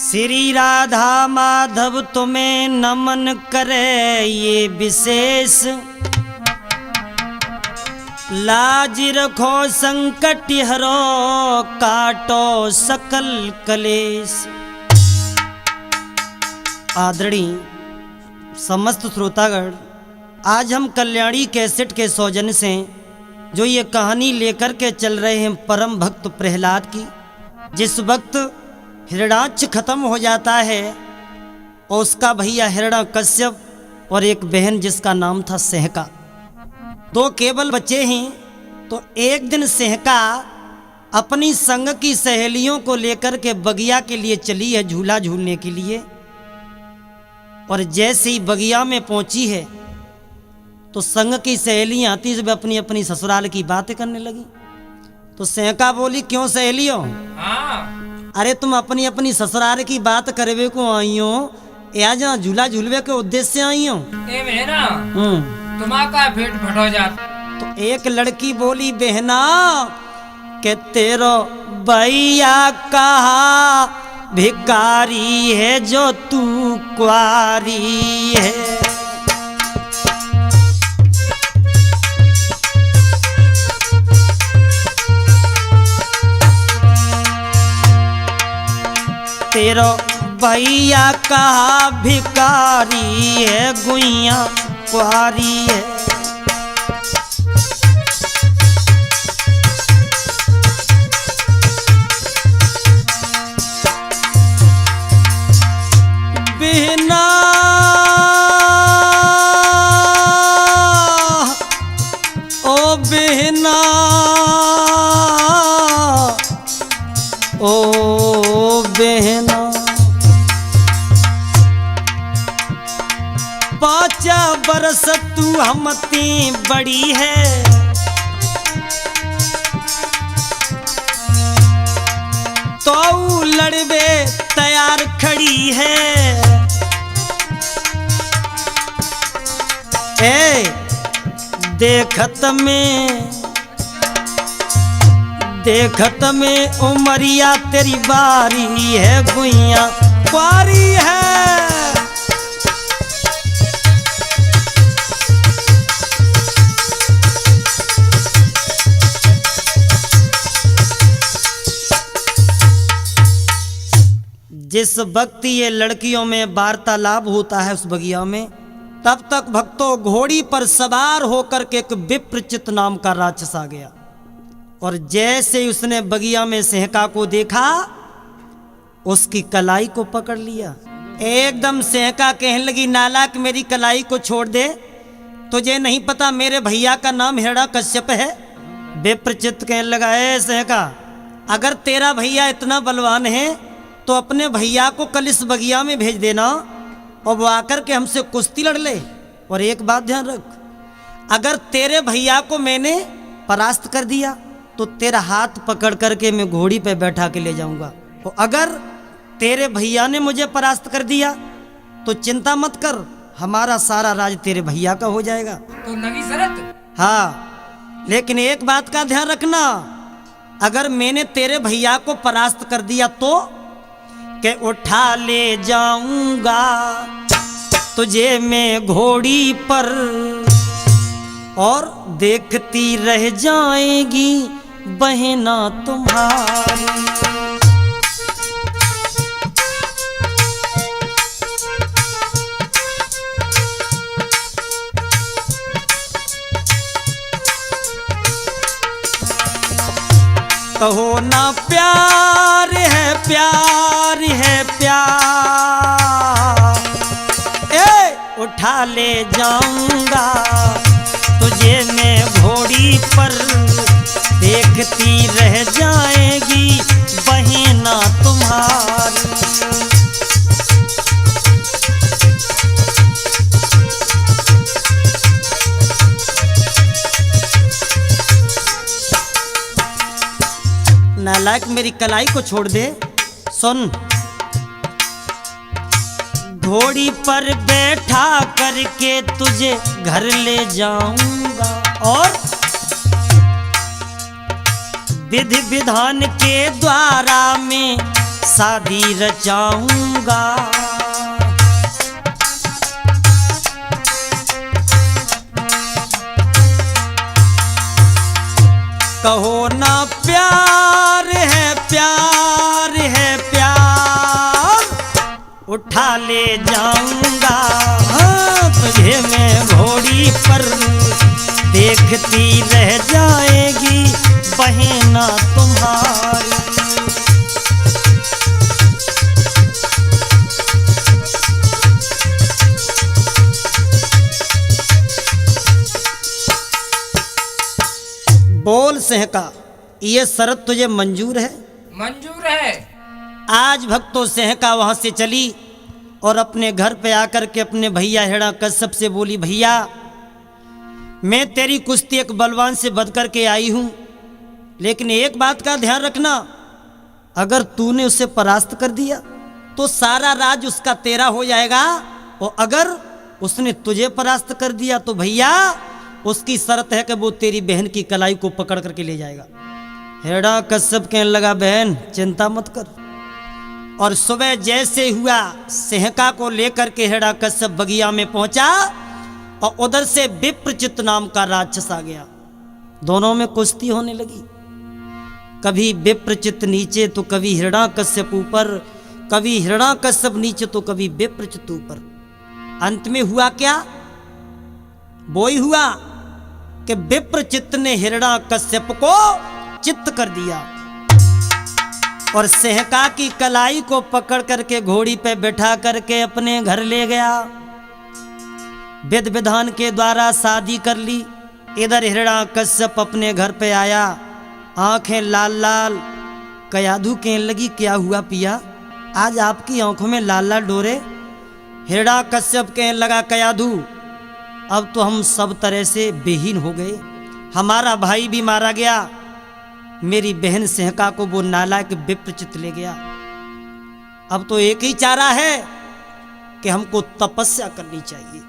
श्री राधा माधव तुम्हें नमन करे ये विशेष, लाज रखो संकट हरो काटो सकल कलेश। आदरणीय समस्त श्रोतागण, आज हम कल्याणी कैसेट के सौजन्य से जो ये कहानी लेकर के चल रहे हैं परम भक्त प्रहलाद की। जिस वक्त हिरण्याक्ष खत्म हो जाता है और उसका भैया हिरण्यकश्यप और एक बहन जिसका नाम था सहका, दो केवल बच्चे हैं। तो एक दिन सहका अपनी संग की सहेलियों को लेकर के बगिया के लिए चली है झूला झूलने के लिए। और जैसे ही बगिया में पहुंची है तो संग की सहेलियां आती जब अपनी अपनी ससुराल की बातें करने लगी। तो सहका बोली, क्यों सहेलियों? अरे तुम अपनी अपनी ससुराल की बात करवे को आई हो या जहाँ झूला झूलवे के उद्देश्य से आई हो? तुम्हारा भेंट भटो जात। तो एक लड़की बोली, बहना के तेरो भैया कहा भिकारी है जो तू कुआरी है। तेरो भैया कहा भिकारी है गुइया कुआरी है। बिना ओ बिना ओ बहना, 5 बरस तू हमती बड़ी है, तो लड़वे तैयार खड़ी है। ए देखत में उमरिया तेरी बारी है गुइया कुआरी है। जिस वक्त ये लड़कियों में वार्तालाप होता है उस बगिया में, तब तक भक्तों घोड़ी पर सवार होकर के एक विप्रचित नाम का राक्षस आ गया। और जैसे ही उसने बगिया में सहका को देखा उसकी कलाई को पकड़ लिया। एकदम सहका कहने लगी, नालायक मेरी कलाई को छोड़ दे, तुझे नहीं पता मेरे भैया का नाम हिरण्यकश्यप है? विप्रचित कहने लगा, ए सहका, अगर तेरा भैया इतना बलवान है तो अपने भैया को कल इस बगिया में भेज देना और वो आकर के हमसे कुश्ती लड़ ले। और एक बात ध्यान रख, अगर तेरे भैया को मैंने परास्त कर दिया तो तेरा हाथ पकड़ करके मैं घोड़ी पे बैठा के ले जाऊंगा, और अगर तेरे भैया ने मुझे परास्त कर दिया तो चिंता मत कर, हमारा सारा राज तेरे भैया का हो जाएगा। तो लगी शरत? हाँ, लेकिन एक बात का ध्यान रखना, अगर मैंने तेरे भैया को परास्त कर दिया तो के उठा ले जाऊंगा तुझे मैं घोड़ी पर, और देखती रह जाएगी बहना तुम्हारी। कहो ना प्यार है प्यार है प्यार, ए उठा ले जाऊंगा तुझे मैं घोड़ी पर, देखती रह जाएगी बहना तुम्हारी। नालायक मेरी कलाई को छोड़ दे। सुन, घोड़ी पर बैठा करके तुझे घर ले जाऊंगा और विधि विधान के द्वारा में शादी रचाऊंगा। कहो ना प्यार है प्यार है प्यार, उठा ले जाऊंगा तुझे मैं घोड़ी पर, देखती रह जाएगी बहना तुम्हारी। बोल सेहका, ये शर्त तुझे मंजूर है? मंजूर है। आज भक्तों सेहका वहां से चली और अपने घर पे आकर के अपने भैया हिरण्यकश्यप से बोली, भैया मैं तेरी कुश्ती एक बलवान से बध करके आई हूं, लेकिन एक बात का ध्यान रखना, अगर तूने उसे परास्त कर दिया तो सारा राज उसका तेरा हो जाएगा, और अगर उसने तुझे परास्त कर दिया तो भैया उसकी शर्त है कि वो तेरी बहन की कलाई को पकड़ करके ले जाएगा। हिरण्यकश्यप कहने लगा, बहन चिंता मत कर। और सुबह जैसे हुआ सेहका को लेकर के हिरण्यकश्यप बगिया में पहुंचा और उधर से विप्रचित नाम का राक्षस आ गया। दोनों में कुश्ती होने लगी, कभी विप्रचित नीचे तो कभी हिरण्यकश्यप ऊपर, कभी हिरण्यकश्यप नीचे तो कभी विप्रचित ऊपर। अंत में हुआ क्या? वो ही हुआ कि विप्रचित ने हिरण्यकश्यप को चित्त कर दिया और सेहका की कलाई को पकड़ करके घोड़ी पे बैठा करके अपने घर ले गया। विधि विधान के द्वारा शादी कर ली। इधर हिरण्यकश्यप अपने घर पे आया, आंखें लाल लाल। कयाधु कहने लगी, क्या हुआ पिया, आज आपकी आंखों में लाल लाल डोरे? हिरण्यकश्यप कहने लगा, कयाधु अब तो हम सब तरह से बेहीन हो गए, हमारा भाई भी मारा गया, मेरी बहन सेहका को वो नालायक विप्रचित ले गया। अब तो एक ही चारा है कि हमको तपस्या करनी चाहिए।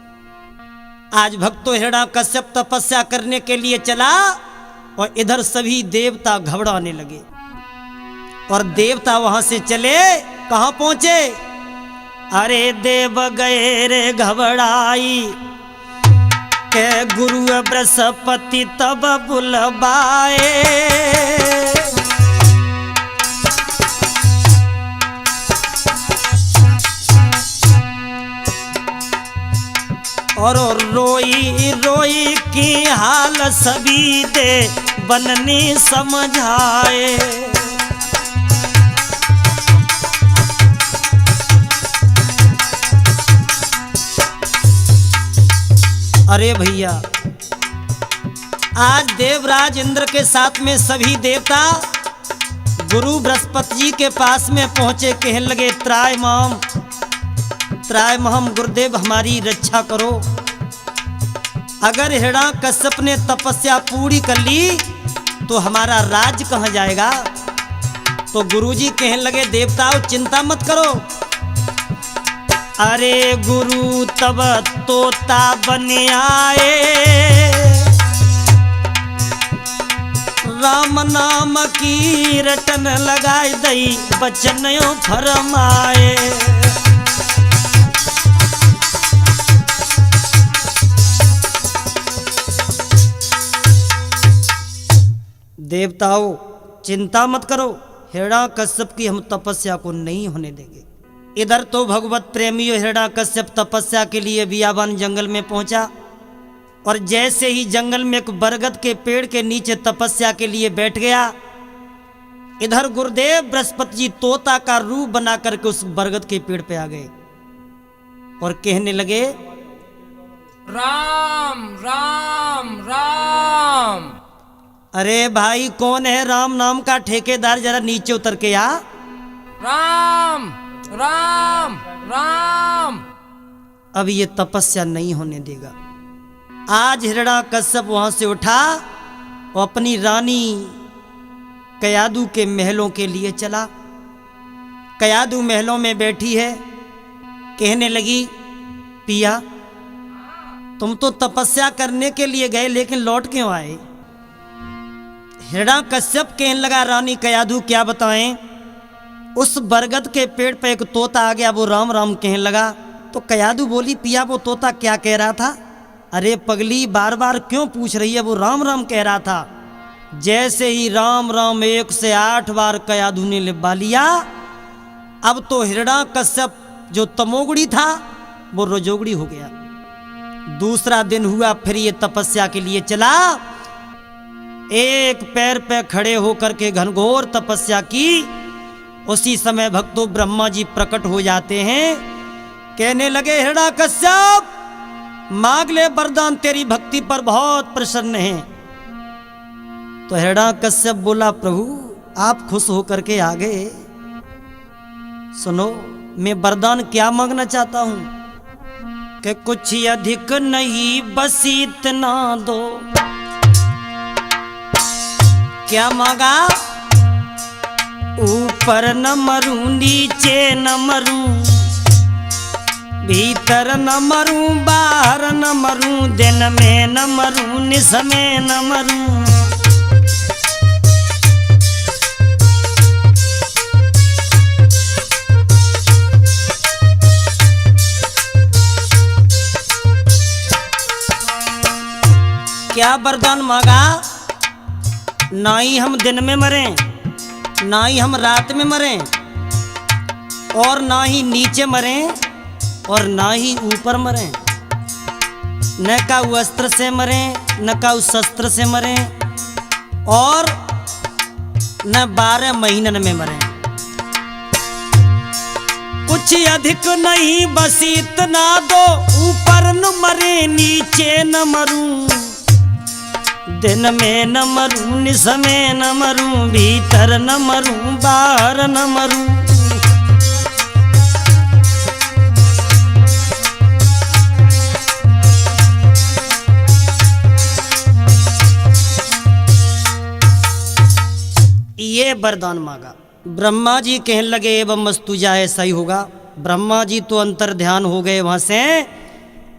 आज भक्तों हिरण्यकश्यप तपस्या करने के लिए चला और इधर सभी देवता घबराने लगे। और देवता वहां से चले, कहां पहुंचे? अरे देव गए रे घबराई के गुरु बृहस्पति तब बुलवाए। और रोई रोई की हाल सभी दे बननी समझाए। अरे भैया, आज देवराज इंद्र के साथ में सभी देवता गुरु बृहस्पति जी के पास में पहुंचे, कहने लगे, त्रायमहम गुरुदेव हमारी रक्षा करो। अगर हिरण्यकश्यप ने तपस्या पूरी कर ली तो हमारा राज कहां जाएगा? तो गुरुजी कहने लगे, देवताओं चिंता मत करो। अरे गुरु तब तोता बन आए, राम नाम की रटन लगाए दई बचनों फरमाए। देवताओं चिंता मत करो, हिरण्यकश्यप की हम तपस्या को नहीं होने देंगे। इधर तो भगवत प्रेमियों हिरण्यकश्यप तपस्या के लिए बियाबान जंगल में पहुंचा और जैसे ही जंगल में एक बरगद के पेड़ के नीचे तपस्या के लिए बैठ गया, इधर गुरुदेव बृहस्पति जी तोता का रूप बना करके उस बरगद के पेड़ पे आ गए और कहने लगे, राम राम राम। अरे भाई कौन है राम नाम का ठेकेदार, जरा नीचे उतर के आ। राम राम राम। अब ये तपस्या नहीं होने देगा। आज हिरण्यकश्यप वहां से उठा और अपनी रानी कयाधु के महलों के लिए चला। कयाधु महलों में बैठी है, कहने लगी, पिया तुम तो तपस्या करने के लिए गए लेकिन लौट क्यों आए? हिरण्यकश्यप कहने लगा, रानी कयाधु क्या बताएं, उस बरगद के पेड़ पे एक तोता आ गया, वो राम राम कहने लगा। तो कयादू बोली, पिया वो तोता क्या कह रहा था? अरे पगली, बार बार क्यों पूछ रही है? वो राम राम कह रहा था। जैसे ही राम राम 1 से 8 बार कयादू ने लिबा लिया, अब तो हिरण्याकश्यप जो तमोगुड़ी था वो रजोगुड़ी हो गया। दूसरा दिन हुआ, फिर ये तपस्या के लिए चला। एक पैर पे खड़े होकर के घनघोर तपस्या की। उसी समय भक्तों ब्रह्मा जी प्रकट हो जाते हैं, कहने लगे, हिरण्याकश्यप मांग ले वरदान, तेरी भक्ति पर बहुत प्रसन्न है। तो हिरण्याकश्यप बोला, प्रभु आप खुश होकर के आ गए, सुनो मैं वरदान क्या मांगना चाहता हूं कि कुछ अधिक नहीं बस इतना दो। क्या मांगा? ऊपर न मरूं नीचे न मरूं, भीतर न मरूं बाहर न मरूं, दिन में न मरूं निस में न मरूं। क्या वरदान मांगा? ना ही हम दिन में मरें, ना ही हम रात में मरें, और ना ही नीचे मरें, और ना ही ऊपर मरें। न का वस्त्र से मरें, न का शस्त्र से मरें, और न 12 महीनन में मरें। कुछ अधिक नहीं बस इतना दो, ऊपर न मरे नीचे न मरूं, दिन में न मरूं निस में न मरूं, भीतर न मरूं बाहर न मरूं। ये वरदान मांगा। ब्रह्मा जी कहने लगे, एवं मस्तु जाए, सही होगा। ब्रह्मा जी तो अंतर ध्यान हो गए वहां से,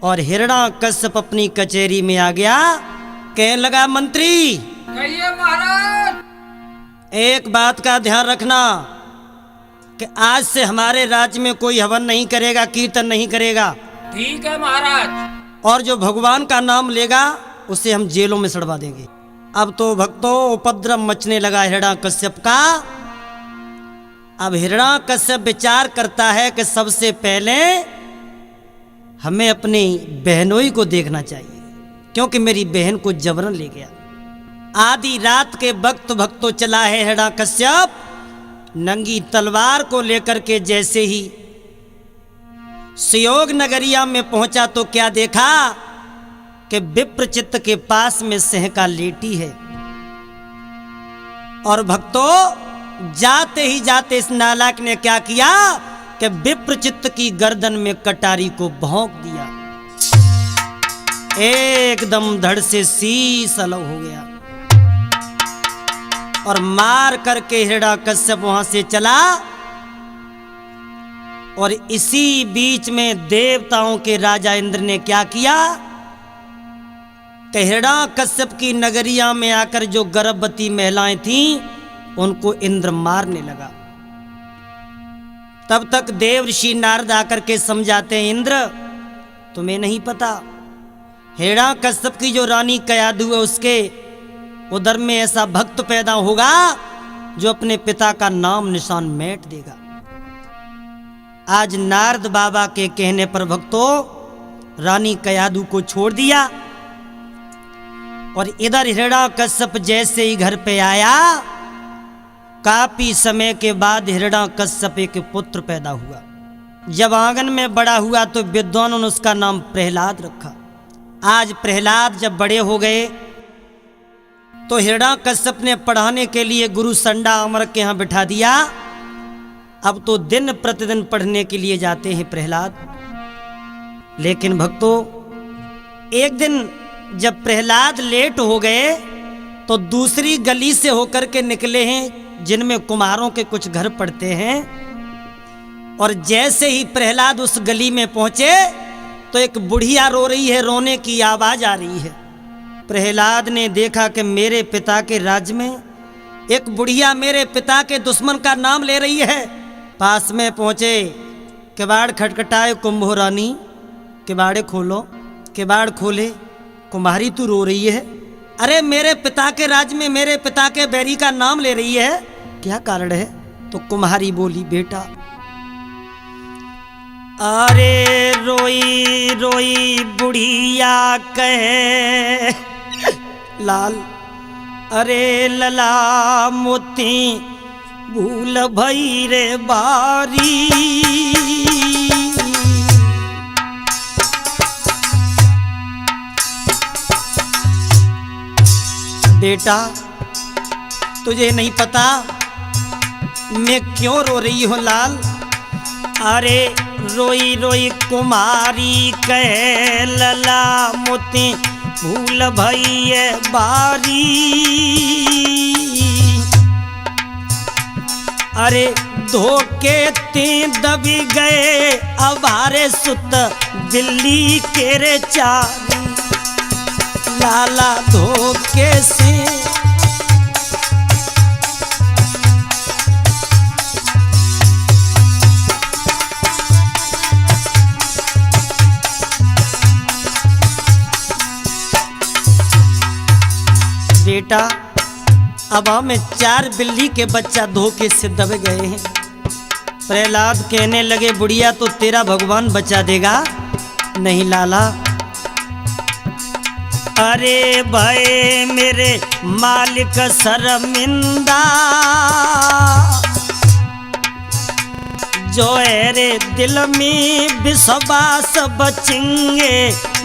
और हिरण्याकश्यप अपनी कचहरी में आ गया। कहने लगा, मंत्री कहिए महाराज। एक बात का ध्यान रखना कि आज से हमारे राज्य में कोई हवन नहीं करेगा, कीर्तन नहीं करेगा। ठीक है महाराज। और जो भगवान का नाम लेगा उसे हम जेलों में सड़वा देंगे। अब तो भक्तों उपद्रव मचने लगा हिरण्याकश्यप का। अब हिरण्याकश्यप विचार करता है कि सबसे पहले हमें अपनी बहनोई को देखना चाहिए, क्योंकि मेरी बहन को जबरन ले गया। आधी रात के वक्त भक्तों चला है हिरण्याकश्यप, नंगी तलवार को लेकर के जैसे ही सुयोग नगरिया में पहुंचा तो क्या देखा कि विप्रचित्त के पास में सहका लेटी है। और भक्तों जाते ही जाते इस नालायक ने क्या किया कि विप्रचित्त की गर्दन में कटारी को भोंक दिया। एकदम धड़ से शीश अलग हो गया, और मार करके हिरण्याकश्यप वहां से चला। और इसी बीच में देवताओं के राजा इंद्र ने क्या किया कि हिरण्याकश्यप की नगरिया में आकर जो गर्भवती महिलाएं थीं उनको इंद्र मारने लगा। तब तक देव ऋषि नारद आकर के समझाते हैं, इंद्र तुम्हें नहीं पता, हिरण्याकश्यप की जो रानी कयादू है उसके उदर में ऐसा भक्त पैदा होगा जो अपने पिता का नाम निशान मेट देगा। आज नारद बाबा के कहने पर भक्तों रानी कयादू को छोड़ दिया, और इधर हिरण्याकश्यप जैसे ही घर पे आया, काफी समय के बाद हिरण्याकश्यप एक पुत्र पैदा हुआ। जब आंगन में बड़ा हुआ तो विद्वानों ने उसका नाम प्रहलाद रखा। आज प्रहलाद जब बड़े हो गए तो हिरण्याकश्यप ने पढ़ाने के लिए गुरु संडा अमर के यहाँ बिठा दिया। अब तो दिन प्रतिदिन पढ़ने के लिए जाते हैं प्रहलाद। लेकिन भक्तों एक दिन जब प्रहलाद लेट हो गए तो दूसरी गली से होकर के निकले हैं जिनमें कुम्हारों के कुछ घर पड़ते हैं। और जैसे ही प्रहलाद उस गली में पहुंचे तो एक बुढ़िया रो रही है, रोने की आवाज आ रही है। प्रहलाद ने देखा कि मेरे पिता के राज्य में एक बुढ़िया मेरे पिता के दुश्मन का नाम ले रही है, पास में पहुंचे, किवाड़ खटखटाए, कुंभो रानी किवाड़े खोलो। किवाड़ खोले, कुम्हारी तू रो रही है? अरे मेरे पिता के राज में मेरे पिता के बैरी का नाम ले रही है, क्या कारण है? तो कुम्हारी बोली, बेटा अरे रोई रोई बुढ़िया कहे लाल, अरे लला मोती भूल भई रे बारी। बेटा तुझे नहीं पता मैं क्यों रो रही हूँ लाल? अरे रोई रोई कुमारी कहे लला मोती भूल भई बारी। अरे धोके ते दबी गए अबारे सुत दिल्ली के रे चारी। लाला धोके से बेटा अब में 4 बिल्ली के बच्चा धोखे से दब गए हैं। प्रहलाद कहने लगे, बुढ़िया तो तेरा भगवान बचा देगा? नहीं लाला। अरे भाई मेरे मालिक शर्मिंदा, जो है रे दिल में विश्वास बचेंगे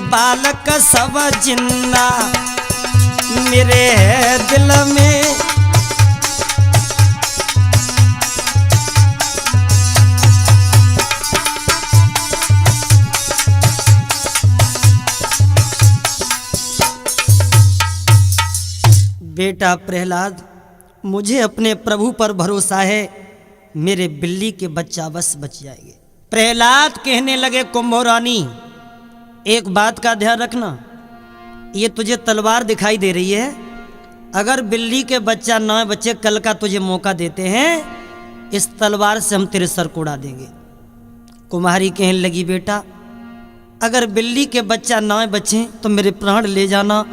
बालक सब जिंदा। मेरे दिल में बेटा प्रहलाद, मुझे अपने प्रभु पर भरोसा है, मेरे बिल्ली के बच्चा बस बच जाएंगे। प्रहलाद कहने लगे, कुंभो रानी एक बात का ध्यान रखना, ये तुझे तलवार दिखाई दे रही है, अगर बिल्ली के बच्चा ना बचे कल का तुझे मौका देते हैं, इस तलवार से हम तेरे सर को उड़ा देंगे। कुम्हारी कहने लगी, बेटा अगर बिल्ली के बच्चा ना बचे तो मेरे प्राण ले जाना,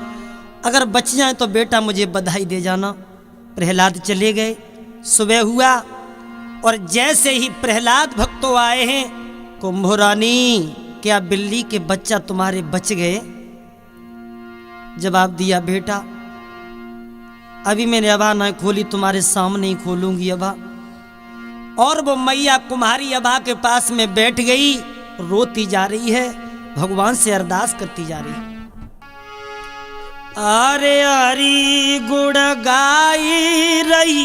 अगर बच जाए तो बेटा मुझे बधाई दे जाना। प्रहलाद चले गए। सुबह हुआ और जैसे ही प्रहलाद भक्तों आए हैं, कुंभो रानी क्या बिल्ली के बच्चा तुम्हारे बच गए? जवाब दिया, बेटा अभी मैंने अबा ना खोली, तुम्हारे सामने ही खोलूंगी अबा। और वो मैया कुम्हारी अबा के पास में बैठ गई, रोती जा रही है, भगवान से अरदास करती जा रही है। अरे हरी गुण गाई रही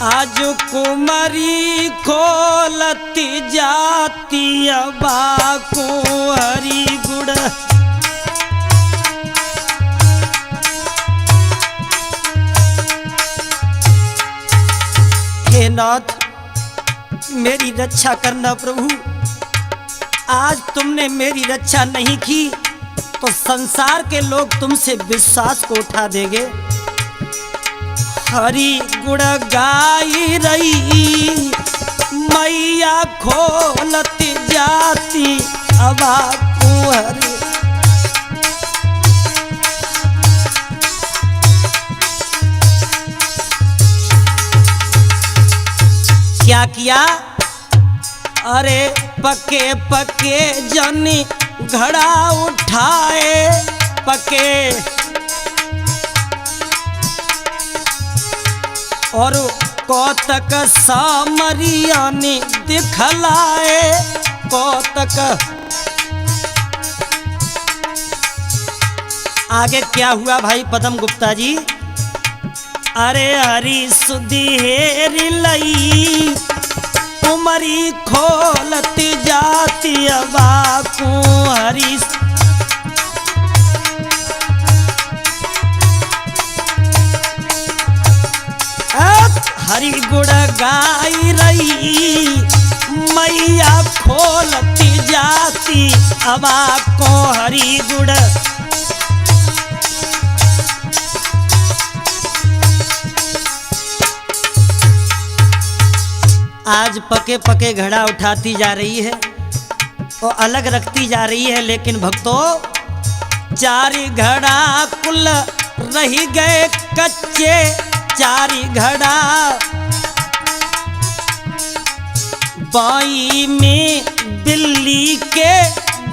आज कुमारी खोलती जाती अबा को हरी गुण। हे नाथ मेरी रक्षा करना प्रभु, आज तुमने मेरी रक्षा नहीं की तो संसार के लोग तुमसे विश्वास को उठा देंगे। हरि गुण गाई रही मैया खोलती जाती अबा को हरि। क्या किया? अरे पके पके जनी घड़ा उठाए, पके और कौतक सामरिया ने दिखलाए, कौतक। आगे क्या हुआ भाई पदम गुप्ता जी? अरे हरी सुधीर लई कुमारी खोलती जाती अबा को हरी। हरी गुण गाई रही मैया खोलती जाती अबा को हरी गुण। आज पके पके घड़ा उठाती जा रही है और अलग रखती जा रही है, लेकिन भक्तों चारी घड़ा कुल रही गए कच्चे। चारी घड़ा बाई में बिल्ली के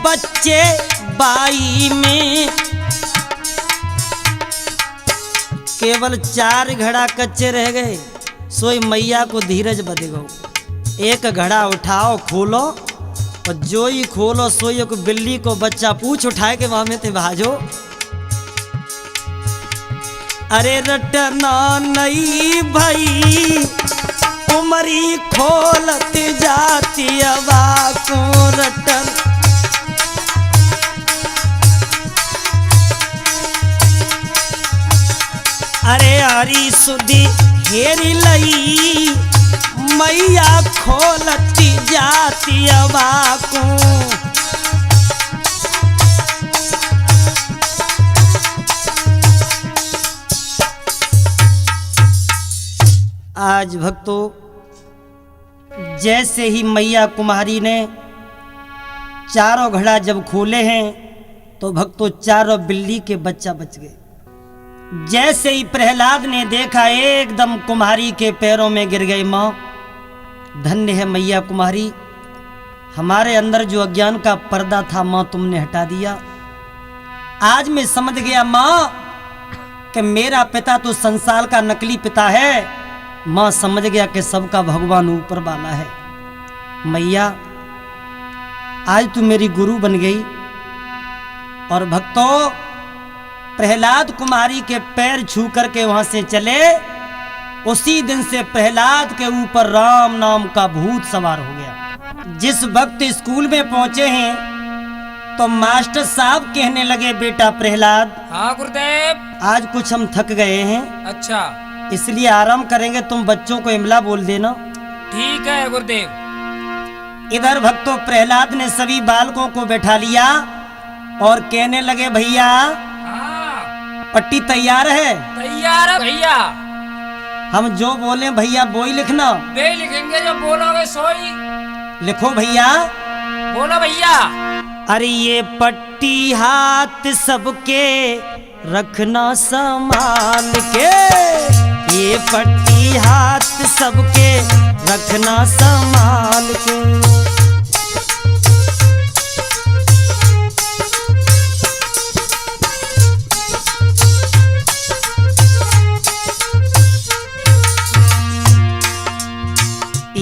बच्चे, बाई में केवल 4 घड़ा कच्चे रह गए। सोई मैया को धीरज बदेगो, एक घड़ा उठाओ खोलो और जो ही खोलो सोई को बिल्ली को बच्चा पूछ उठाए के वहां में ते भाजो। अरे रटना नहीं भाई उमरी खोलत जाती अवा को रटन। अरे हरी सुधी हेरी लई मैया खोलती जाती अवा को। आज भक्तों जैसे ही मैया कुमारी ने चारों घड़ा जब खोले हैं तो भक्तों चारों बिल्ली के बच्चा बच गए। जैसे ही प्रहलाद ने देखा एकदम कुम्हारी के पैरों में गिर गई। माँ धन्य है मैया कुम्हारी, हमारे अंदर जो अज्ञान का पर्दा था माँ तुमने हटा दिया। आज मैं समझ गया माँ कि मेरा पिता तो संसार का नकली पिता है। माँ समझ गया कि सबका भगवान ऊपर वाला है। मैया आज तू मेरी गुरु बन गई। और भक्तों प्रहलाद कुमारी के पैर छू करके वहां से चले। उसी दिन से प्रहलाद के ऊपर राम नाम का भूत सवार हो गया। जिस वक्त स्कूल में पहुंचे हैं तो मास्टर साहब कहने लगे बेटा प्रहलाद, हाँ गुरुदेव। आज कुछ हम थक गए हैं, अच्छा इसलिए आराम करेंगे, तुम बच्चों को इमला बोल देना। ठीक है गुरुदेव। इधर भक्तों प्रहलाद ने सभी बालकों को बैठा लिया और कहने लगे भैया हाँ पट्टी तैयार है? तैयार है भैया। हम जो बोले भैया वो ही लिखना। वे लिखेंगे जो बोलोगे सोई। लिखो भैया। बोलो भैया। अरे ये पट्टी हाथ सबके रखना संभाल के, ये पट्टी हाथ सबके रखना संभाल के।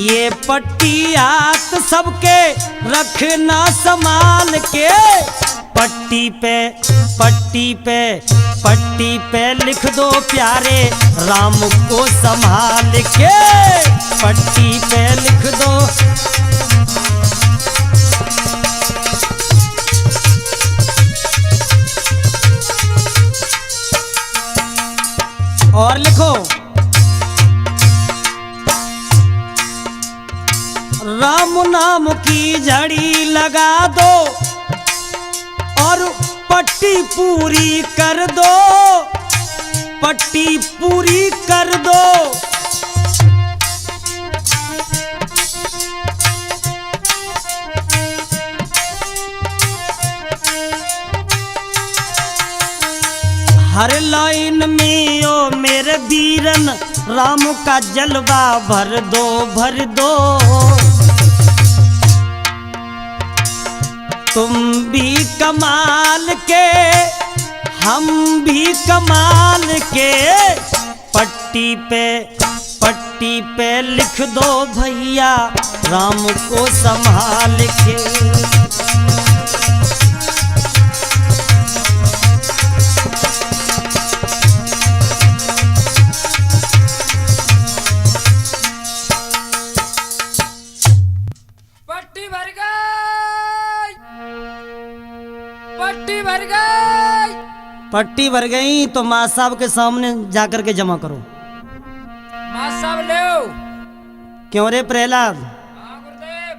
ये पट्टी हाथ सबके रखना संभाल के। पट्टी पे पट्टी पे पट्टी पे लिख दो प्यारे राम को संभाल के। पट्टी पे लिख दो। और लिखो राम नाम की झड़ी लगा दो और पट्टी पूरी कर दो, पट्टी पूरी कर दो। हर लाइन में ओ मेरे वीरन राम का जलवा भर दो, भर दो। तुम भी कमाल के हम भी कमाल के। पट्टी पे लिख दो भैया राम को संभाल के। पट्टी भर गई, पट्टी भर गई। पट्टी भर गई तो माँ साहब के सामने जाकर के जमा करो। माँ साहब ले। क्यों रे प्रहलाद, हाँ गुरुदेव।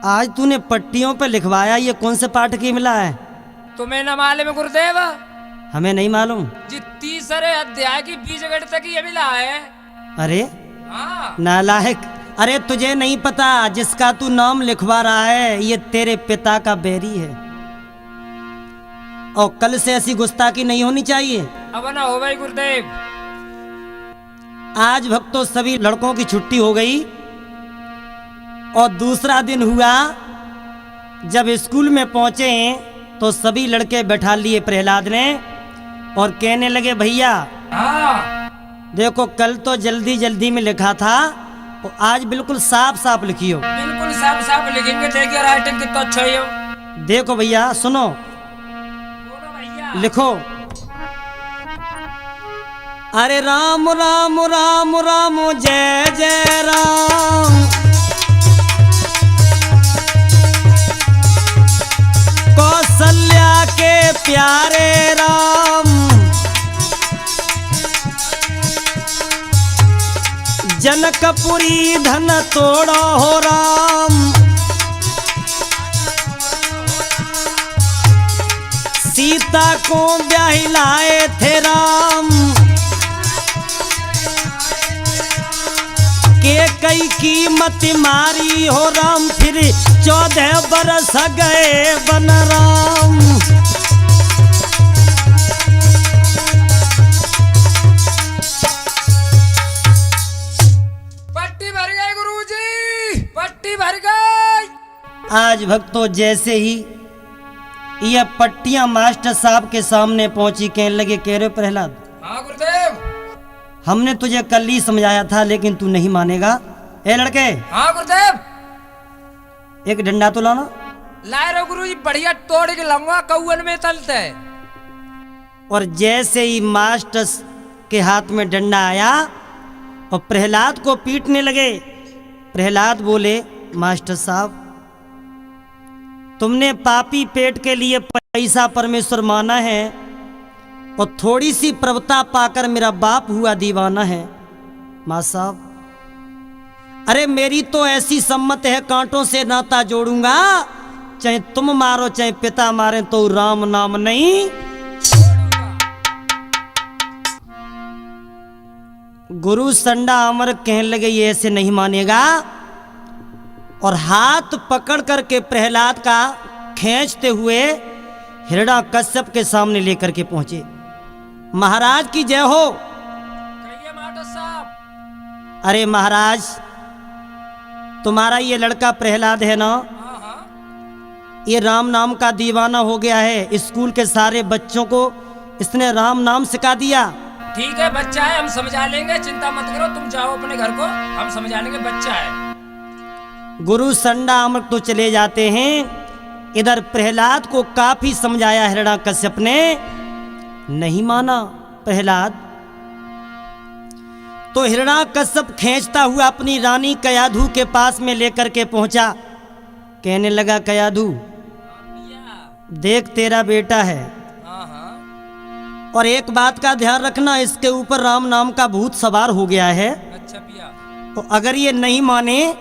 आज तूने पट्टियों पे लिखवाया, ये कौन से पाठ की मिला है? तुम्हें न मालूम है गुरुदेव? हमें नहीं मालूम। जी तीसरे अध्याय की 20 गण तक ये मिला है। अरे हाँ नालायक, अरे तुझे नहीं पता जिसका तू नाम लिखवा रहा है ये तेरे पिता का बैरी है, और कल से ऐसी गुस्ताखी नहीं होनी चाहिए। अब ना हो भाई गुरुदेव। आज भक्तों सभी लड़कों की छुट्टी हो गई और दूसरा दिन हुआ। जब स्कूल में पहुंचे तो सभी लड़के बैठा लिए प्रहलाद ने और कहने लगे भैया हाँ देखो कल तो जल्दी जल्दी में लिखा था और आज बिल्कुल साफ साफ लिखियो। बिल्कुल साफ साफ लिखेंगे। देखिए राइटिंग कितना अच्छा है हो। देखो भैया सुनो, बोलो भैया। लिखो, अरे राम राम राम राम जय जय राम, कौशल्या के प्यारे राम, जनकपुरी धन तोड़ो हो राम, सीता को ब्याही लाए थे राम, के कई कीमत मारी हो राम, फिर 14 बरस गए बन राम। पट्टी भर गई गुरुजी, पट्टी भर गई। आज भक्तों जैसे ही यह पट्टियां मास्टर साहब के सामने पहुंची, कहने लगे कह रहे प्रहलाद हाँ गुरुदेव। हमने तुझे कल ही समझाया था लेकिन तू नहीं मानेगा। ए लड़के हाँ गुरुदेव। एक डंडा तो लाना। लाए रहो गुरुजी, बढ़िया तोड़ के लाऊंगा, कौन में तलते। और जैसे ही मास्टर के हाथ में डंडा आया और प्रहलाद को पीटने लगे, प्रहलाद बोले मास्टर साहब तुमने पापी पेट के लिए पैसा परमेश्वर माना है और थोड़ी सी प्रभुता पाकर मेरा बाप हुआ दीवाना है। माँ साहब अरे मेरी तो ऐसी सम्मत है कांटों से नाता जोड़ूंगा, चाहे तुम मारो चाहे पिता मारे तो राम नाम नहीं। गुरु संडा अमर कहने लगे ये ऐसे नहीं मानेगा, और हाथ पकड़ करके प्रहलाद का खींचते हुए हिरण्याकश्यप के सामने लेकर के पहुंचे। महाराज की जय हो। कहिए मास्टर साहब। अरे महाराज तुम्हारा ये लड़का प्रहलाद है ना, हाँ हाँ ये राम नाम का दीवाना हो गया है। स्कूल के सारे बच्चों को इसने राम नाम सिखा दिया। ठीक है, बच्चा है, हम समझा लेंगे, चिंता मत करो, तुम जाओ अपने घर को, हम समझा लेंगे, बच्चा है। गुरु संडा अमर तो चले जाते हैं। इधर प्रहलाद को काफी समझाया हिरण्याकश्यप ने, नहीं माना प्रहलाद। तो हिरण्याकश्यप खींचता हुआ अपनी रानी कयाधु के पास में लेकर के पहुंचा। कहने लगा कयाधु देख तेरा बेटा है, हाँ हाँ और एक बात का ध्यान रखना इसके ऊपर राम नाम का भूत सवार हो गया है। अच्छा पिया। तो अगर ये नहीं माने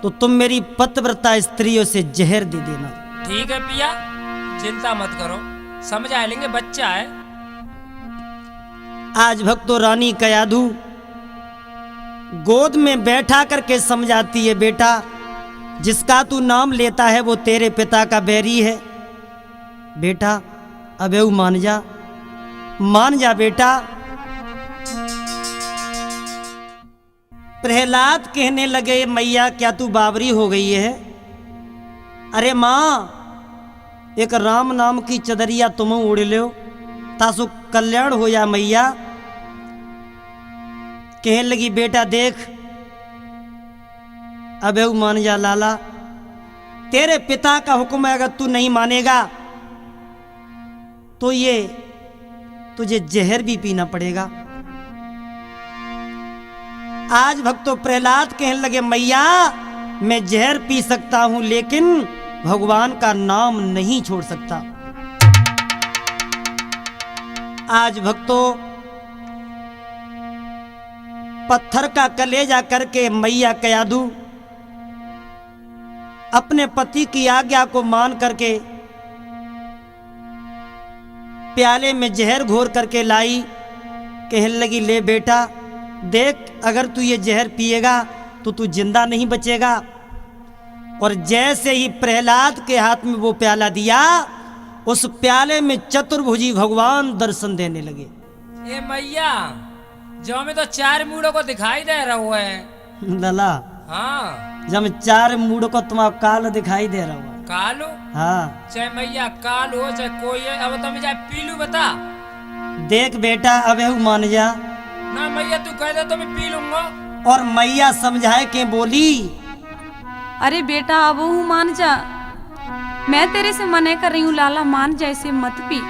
तो तुम मेरी पतिव्रता स्त्रियों से जहर दे देना। ठीक है पिया, चिंता मत करो, समझा लेंगे, बच्चा है। आज भक्तों रानी कयाधु गोद में बैठा करके समझाती है बेटा जिसका तू नाम लेता है वो तेरे पिता का बैरी है। बेटा अबे मान जा, मान जा बेटा। प्रहलाद कहने लगे मैया क्या तू बावरी हो गई है? अरे माँ एक राम नाम की चदरिया तुम उड़ लो तासु कल्याण हो जा मैया। कहने लगी बेटा देख अबे मान जा लाला, तेरे पिता का हुक्म है, अगर तू नहीं मानेगा तो ये तुझे जहर भी पीना पड़ेगा। आज भक्तों प्रहलाद कहने लगे मैया मैं जहर पी सकता हूं लेकिन भगवान का नाम नहीं छोड़ सकता। आज भक्तों पत्थर का कलेजा करके मैया कयाधु अपने पति की आज्ञा को मान करके प्याले में जहर घोर करके लाई। कहने लगी ले बेटा देख अगर तू ये जहर पिएगा तो तू जिंदा नहीं बचेगा। और जैसे ही प्रहलाद के हाथ में वो प्याला दिया, उस प्याले में चतुर्भुजी भगवान दर्शन देने लगे। ए मैया, जो में तो 4 मूड़ों को दिखाई दे रहा है। लला, हाँ, जब 4 मूड को तुम्हारा काल दिखाई दे रहा हुआ। कालो? हाँ, चाहे मैया काल हो चाहे कोई है, अब तो मैं जाए पीलू बता। देख बेटा अब मान जा ना मैया, तू कह दे तो मैं पी लूंगा। और मैया समझाए के बोली, अरे बेटा अब वो मान जा, मैं तेरे से मना कर रही हूँ लाला, मान जा, ऐसे मत पी।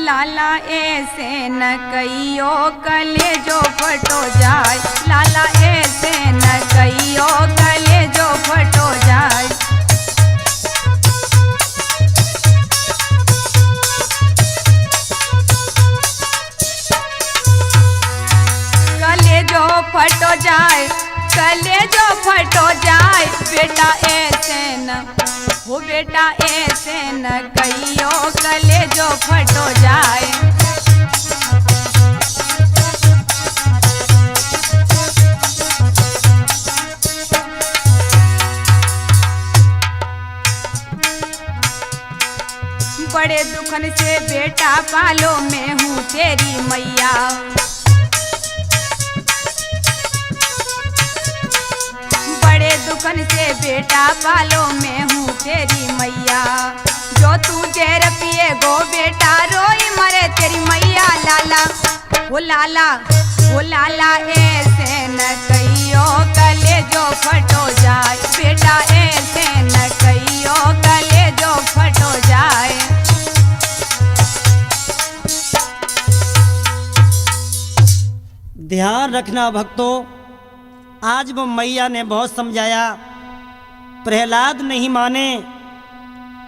लाला ऐसे न कहियो कले जो फटो जाए, लाला ऐसे न कहियो कले जो फटो जाए। कले जो फटो जाए, कले जो फटो जाए, बेटा ऐसे न हो, बेटा ऐसे न कहियो कले जो फटो जाए। बड़े दुखन से बेटा पालो मैं हूँ तेरी मैया, बड़े दुखन से बेटा पालो मैं हूँ तेरी मैया। जो तू जहर पिए गो बेटा रोई मरे तेरी मैया। लाला वो लाला, वो लाला ऐसे न कहियो कले जो फटो जाए, बेटा ऐसे न कहियो कले जो फटो जाए। ध्यान रखना भक्तों, आज वो मैया ने बहुत समझाया, प्रहलाद नहीं माने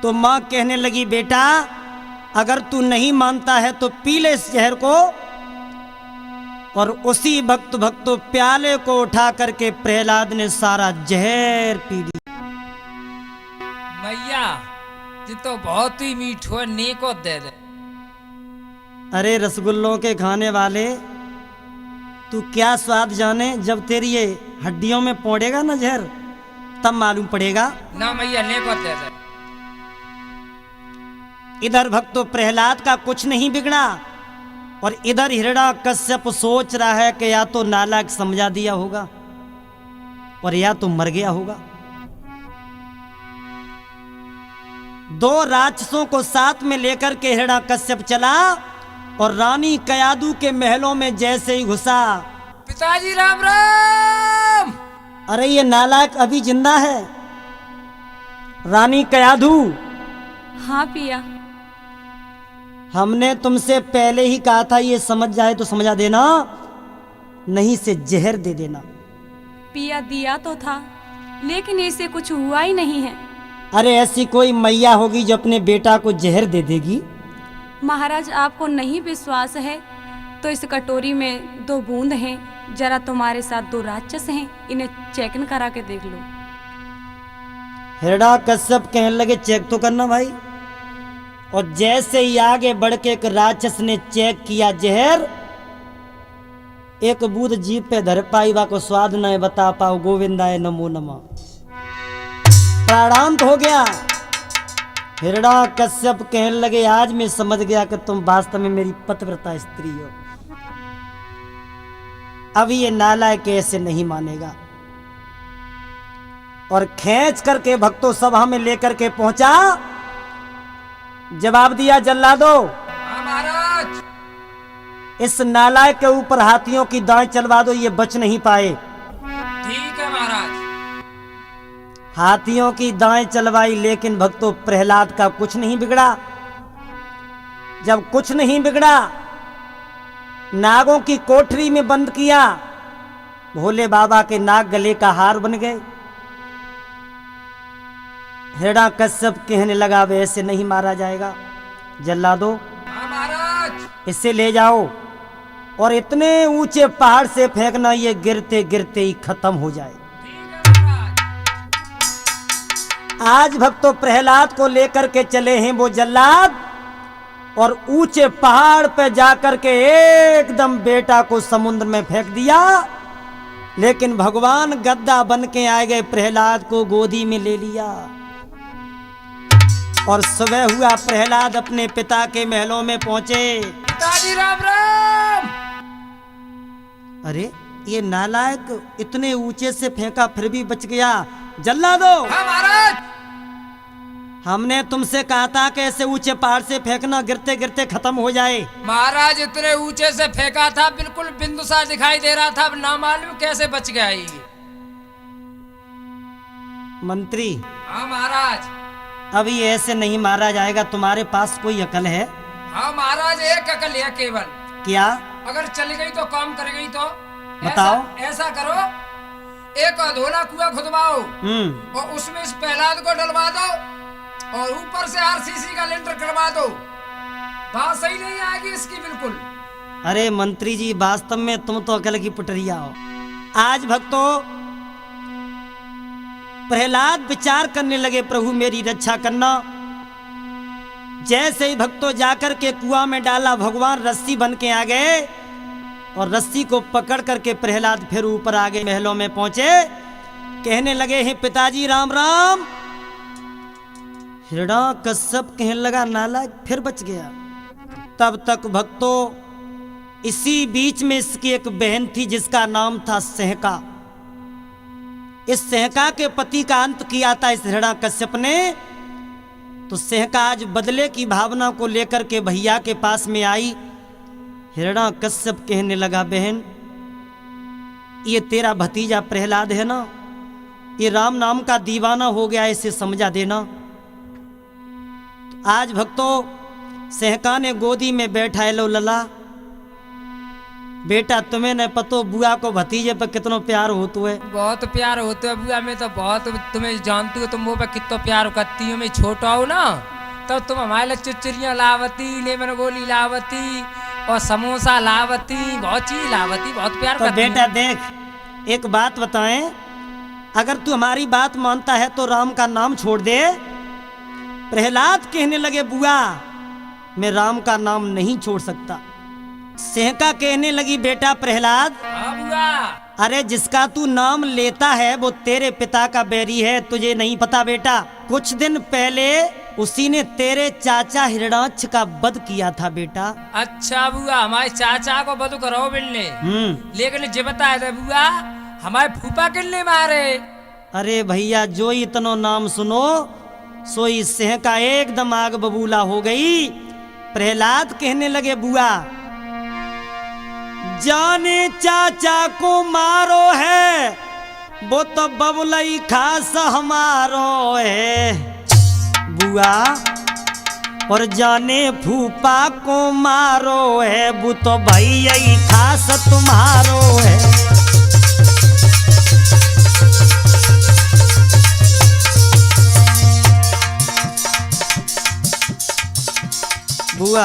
तो माँ कहने लगी बेटा अगर तू नहीं मानता है तो पी ले इस जहर को। और उसी भक्तों प्याले को उठा करके प्रहलाद ने सारा जहर पी लिया। मैया ये तो बहुत ही मीठो है, नी को दे दे। अरे रसगुल्लों के खाने वाले, तू क्या स्वाद जाने, जब तेरी ये हड्डियों में पौड़ेगा ना जहर तब मालूम पड़ेगा। ना मैया, ने को दे दे। इधर भक्तों प्रहलाद का कुछ नहीं बिगड़ा, और इधर हिरण्याकश्यप सोच रहा है कि या तो नालायक समझा दिया होगा और या तो मर गया होगा। 2 राक्षसों को साथ में लेकर के हिरण्याकश्यप चला और रानी कयादू के महलों में जैसे ही घुसा, पिताजी राम राम। अरे ये नालायक अभी जिंदा है। रानी कयादू, हाँ पिया, हमने तुमसे पहले ही कहा था ये समझ जाए तो समझा देना, नहीं से जहर दे देना। पिया दिया तो था लेकिन इससे कुछ हुआ ही नहीं है। अरे ऐसी कोई मैया होगी जो अपने बेटा को जहर दे देगी? महाराज आपको नहीं विश्वास है तो इस कटोरी में 2 बूंद हैं, जरा तुम्हारे साथ 2 राक्षस हैं, इन्हें चेक इन करा के देख लो। हिरण्याकश्यप कहने लगे चेक तो करना भाई। और जैसे ही आगे बढ़ के एक राक्षस ने चेक किया जहर, एक बूंद जीभ पे धर पाई बा को स्वाद न बता पाओ, गोविंदाय नमो नमः, प्राणांत हो गया। हिरण्याकश्यप कहने लगे आज मैं समझ गया कि तुम वास्तव में मेरी पतिव्रता स्त्री हो। अब ये नालायक ऐसे नहीं मानेगा। और खींच करके भक्तों सभा में लेकर के पहुंचा, जवाब दिया जल्लादो, हाँ महाराज। इस नालायक के ऊपर हाथियों की दाएं चलवा दो, ये बच नहीं पाए। ठीक है महाराज। हाथियों की दाएं चलवाई, लेकिन भक्तों प्रहलाद का कुछ नहीं बिगड़ा। जब कुछ नहीं बिगड़ा, नागों की कोठरी में बंद किया, भोले बाबा के नाग गले का हार बन गए। हिरण्याकश्यप कहने लगा वैसे नहीं मारा जाएगा, जल्लादो हाँ महाराज। इसे ले जाओ और इतने ऊंचे पहाड़ से फेंकना ये गिरते गिरते ही खत्म हो जाए। ठीक है महाराज। आज भक्तों प्रहलाद को लेकर के चले हैं वो जल्लाद, और ऊंचे पहाड़ पे जाकर के एकदम बेटा को समुद्र में फेंक दिया। लेकिन भगवान गद्दा बन के आ गए, प्रहलाद को गोदी में ले लिया और सुबह हुआ, प्रहलाद अपने पिता के महलों में पहुंचे। पिताजी राम राम। अरे ये नालायक इतने ऊंचे से फेंका फिर भी बच गया। जल्लादो, हाँ महाराज। हमने तुमसे कहा था कि ऐसे ऊंचे पहाड़ से फेंकना, गिरते गिरते खत्म हो जाए। महाराज इतने ऊंचे से फेंका था, बिल्कुल बिंदु सा दिखाई दे रहा था, अब ना मालूम कैसे बच गया ये। मंत्री, हाँ महाराज। अभी ऐसे नहीं मारा जाएगा, तुम्हारे पास कोई अकल है? हाँ महाराज, एक अकल है केवल। क्या? अगर चली गई तो काम कर गई तो बताओ। ऐसा करो, एक अधूरा कुआं खुदवाओ और उसमें इस प्रहलाद को डलवा दो और ऊपर से आरसीसी का लेंटर करवा दो। बात सही नहीं आएगी इसकी बिल्कुल। अरे मंत्री जी, वास्तव में तुम तो अकल की पुटरिया हो। आज भक्तों, प्रहलाद विचार करने लगे, प्रभु मेरी रक्षा करना। जैसे ही भक्तों जाकर के कुआं में डाला, भगवान रस्सी बन के आ गए और रस्सी को पकड़ करके प्रहलाद फिर ऊपर आ गए, महलों में पहुंचे। कहने लगे, हे पिताजी राम राम। हिरण्यकश्यप कहने लगा, नालायक फिर बच गया। तब तक भक्तों, इसी बीच में इसकी एक बहन थी जिसका नाम था सहका। इस सहका के पति का अंत किया था इस हिरण्यकश्यप ने। तो सहका आज बदले की भावना को लेकर के भैया के पास में आई। हिरण्यकश्यप कहने लगा, बहन ये तेरा भतीजा प्रहलाद है ना, ये राम नाम का दीवाना हो गया, इसे समझा देना। तो आज भक्तों, सहका ने गोदी में बैठा, लो लला बेटा, तुम्हें न पतो बुआ को भतीजे पर कितना प्यार होता है। बहुत प्यार होते है बुआ में तो, बहुत तुम्हें जानती हो तुम वो पे कितना प्यार करती हो। मैं छोटा हूँ ना, तब तुम हमारे लिए चुचरियाँ लावती, लेमन गोली लावती और समोसा लावती, बहुत चीज लावती, बहुत प्यार तो करती। बेटा देख, एक बात बताएं, अगर तू हमारी बात मानता है तो राम का नाम छोड़ दे। प्रहलाद कहने लगे, बुआ मैं राम का नाम नहीं छोड़ सकता। सहका कहने लगी, बेटा प्रहलाद, हाँ बुआ। अरे जिसका तू नाम लेता है वो तेरे पिता का बैरी है, तुझे नहीं पता बेटा। कुछ दिन पहले उसी ने तेरे चाचा हिरणाक्ष का वध किया था बेटा। अच्छा बुआ, हमारे चाचा को बदू करो बिल्ले, लेकिन जे बताया था बुआ, हमारे फूफा किन्ने मारे। अरे भैया, जो इतनो नाम सुनो सोई सहका एकदम आग बबूला हो गई। प्रहलाद कहने लगे, बुआ जाने चाचा को मारो है, वो तो बबुलई खास हमारो है बुआ, और जाने फूफा को मारो है, वो तो भैया खास तुम्हारो है। बुआ,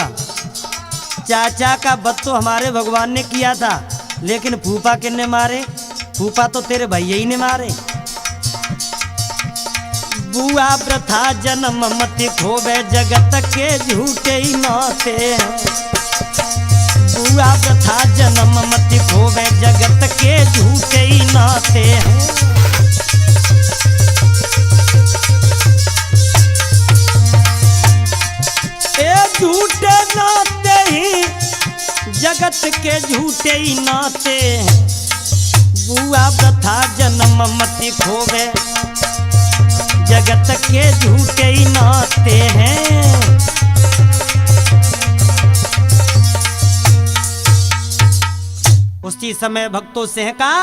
चाचा का वध तो हमारे भगवान ने किया था, लेकिन फूफा किसने मारे? फूफा तो तेरे भैया ही ने मारे। बुआ प्रथा जन्म मत खोवे, जगत के झूठे ही नाते हैं। बुआ प्रथा जन्म मत खोवे, जगत के झूठे ही नाते हैं। झूठे नाते ही जगत के झूठे ही नाते हैं। बुआ प्रथा जन्म मत खोवे, जगत के झूठे ही नाते हैं। उसी समय भक्तों सहका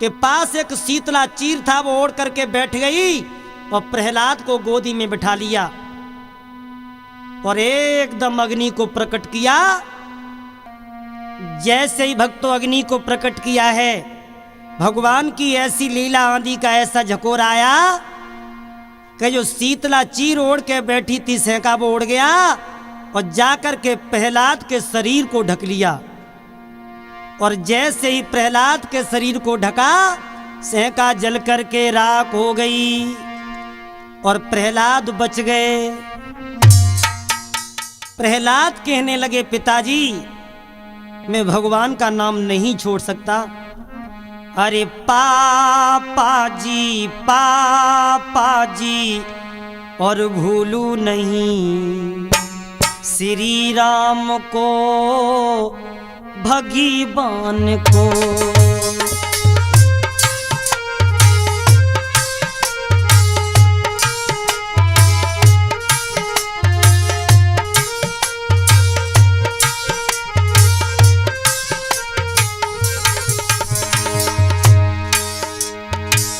के पास एक शीतला चीर था, वो ओढ़ करके बैठ गई और प्रहलाद को गोदी में बिठा लिया और एकदम अग्नि को प्रकट किया। जैसे ही भक्तों अग्नि को प्रकट किया है, भगवान की ऐसी लीला, आंधी का ऐसा झकोर आया कि जो शीतला चीर ओढ़ के बैठी थी सहका, वो उड़ गया और जाकर के प्रहलाद के शरीर को ढक लिया। और जैसे ही प्रहलाद के शरीर को ढका, सहका जल करके राख हो गई और प्रहलाद बच गए। प्रहलाद कहने लगे पिताजी मैं भगवान का नाम नहीं छोड़ सकता। अरे पापा जी और भूलू नहीं श्री राम को भगवान को।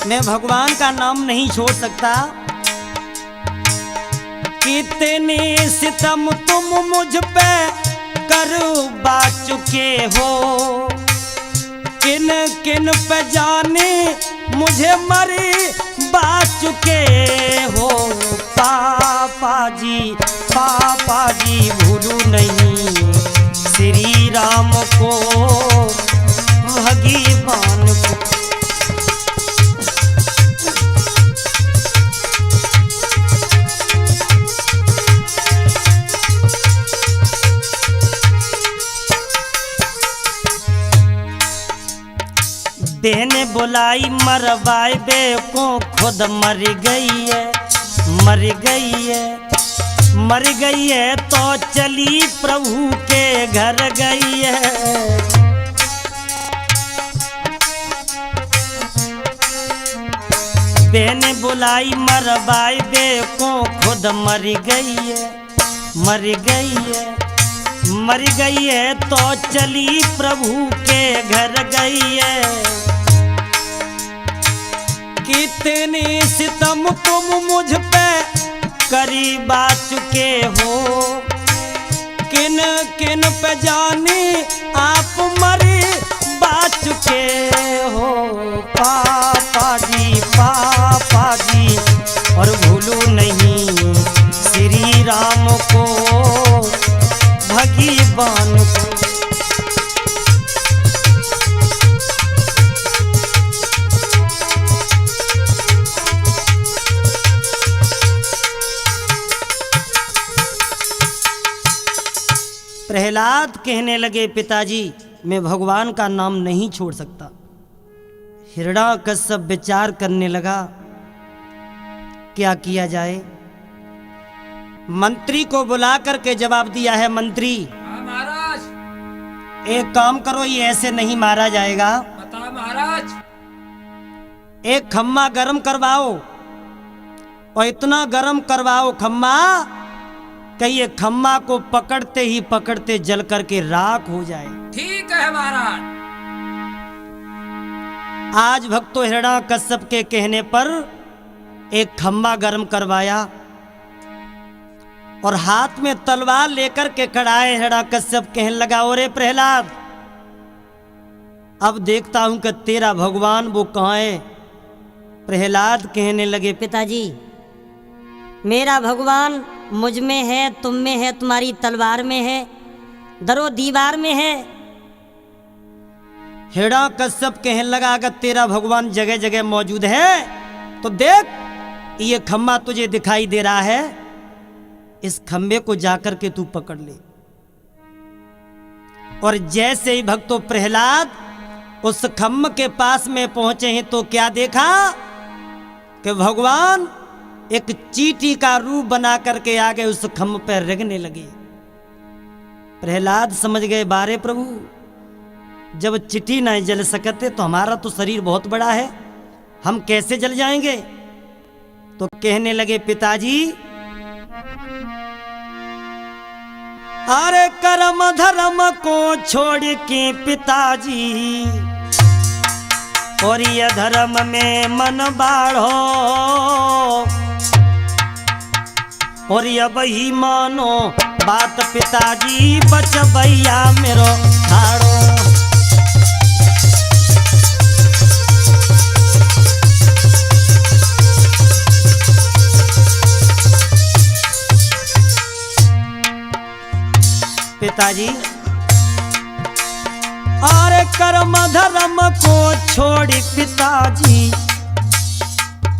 मैं भगवान का नाम नहीं छोड़ सकता। कितने सितम तुम मुझ पे करवा चुके हो, किन किन पे जाने मुझे मरे बात चुके हो। पापा जी भूलू नहीं श्री राम को भगवान को। बहने बुलाई मरवाए बे को खुद मर गई है तो चली प्रभु के घर गई है। बहने बुलाई मरवाए बे को खुद मर गई है तो चली प्रभु के घर गई है। कितने सितम तुम मुझ पे करीबा चुके हो, किन किन पे जाने आप मरे बात चुके हो। पापा जी और भूलू नहीं श्री राम को भगवान को। प्रहलाद कहने लगे पिताजी मैं भगवान का नाम नहीं छोड़ सकता। हिरण्याकश्यप विचार करने लगा क्या किया जाए। मंत्री को बुला करके जवाब दिया है, मंत्री महाराज एक काम करो, ये ऐसे नहीं मारा जाएगा। बता महाराज। एक खम्मा गरम करवाओ और इतना गरम करवाओ खम्मा कि ये खम्मा को पकड़ते जल करके राख हो जाए। ठीक है महाराज। आज भक्तों हिरण्याकश्यप के कहने पर एक खम्मा गरम करवाया और हाथ में तलवार लेकर के खड़ा है। हिरण्याकश्यप कहने लगा, ओरे प्रहलाद अब देखता हूं कि तेरा भगवान वो कहाँ है। प्रहलाद कहने लगे, पिताजी मेरा भगवान मुझ में है, तुम में है, तुम्हारी तलवार में है, दरो दीवार में है। हिरण्याकश्यप कहने लगा, अगर तेरा भगवान जगह जगह मौजूद है तो देख ये खम्बा तुझे दिखाई दे रहा है, इस खंबे को जाकर के तू पकड़ ले। और जैसे ही भक्तों प्रहलाद उस खम्ब के पास में पहुंचे हैं तो क्या देखा कि भगवान एक चींटी का रूप बना करके आगे उस खम्ब पर रगने लगे। प्रहलाद समझ गए, बारे प्रभु जब चींटी नहीं जल सकते तो हमारा तो शरीर बहुत बड़ा है, हम कैसे जल जाएंगे। तो कहने लगे, पिताजी अरे कर्म धर्म को छोड़ के पिताजी और ये धर्म में मन बाढ़ो और ये वही मानो बात पिताजी बच भैया मेरो ठाड़ो। पिताजी अरे कर्म धर्म को छोड़ी पिताजी